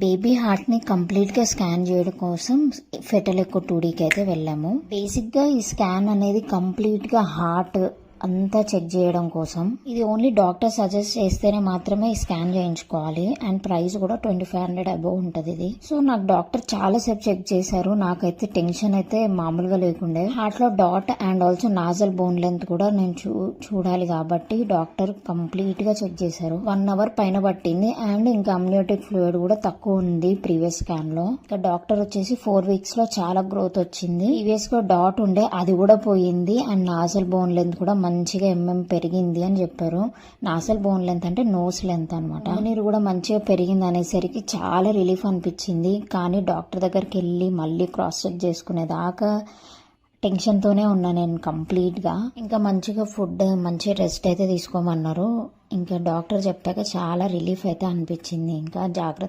Baby heart ని complete గా scan చేయడం కోసం ఫెటల్ ఎకో 2Dకి అయితే వెళ్ళాము. బేసిక్ గా ఈ స్కాన్ అనేది కంప్లీట్ గా హార్ట్ అంతా చెక్ చేయడం కోసం. ఇది ఓన్లీ డాక్టర్ సజెస్ట్ చేస్తేనే మాత్రమే ఈ స్కాన్ చేయించుకోవాలి. అండ్ ప్రైస్ కూడా 2500 అబౌవ్ ఉంటది ఇది. సో నాకు డాక్టర్ చాలా సేపు చెక్ చేశారు. నాకైతే టెన్షన్ అయితే మామూలుగా లేకుండే. హార్ట్ లో dot and also nozzle bone length కూడా నేను చూడాలి కాబట్టి డాక్టర్ కంప్లీట్ గా చెక్ చేశారు. 1 అవర్ పైన పట్టింది. అండ్ ఇంకా అమ్నియోటిక్ ఫ్లూయిడ్ కూడా తక్కువ ఉంది ప్రీవియస్ స్కాన్ లో. ఇంకా డాక్టర్ వచ్చేసి 4 వీక్స్ లో చాలా గ్రోత్ వచ్చింది. ప్రీవియస్ గా డాట్ ఉండే అది కూడా పోయింది. అండ్ నాజల్ బోన్ లెంత్ కూడా మంచిగా పెరిగింది అని చెప్పారు. నాసల్ బోన్ లెంత్ అంటే నోస్ లెంత్ అనమాట. నీరు కూడా మంచిగా పెరిగింది అనేసరికి చాలా రిలీఫ్ అనిపించింది. కానీ డాక్టర్ దగ్గరికి వెళ్ళి మళ్ళీ క్రాస్ చెక్ చేసుకునేదాకా టెన్షన్ తోనే ఉన్నా నేను కంప్లీట్ గా. ఇంకా మంచిగా ఫుడ్ మంచి రెస్ట్ అయితే తీసుకోమన్నారు. ఇంకా డాక్టర్ చెప్పాక చాలా రిలీఫ్ అయితే అనిపించింది. ఇంకా జాగ్రత్త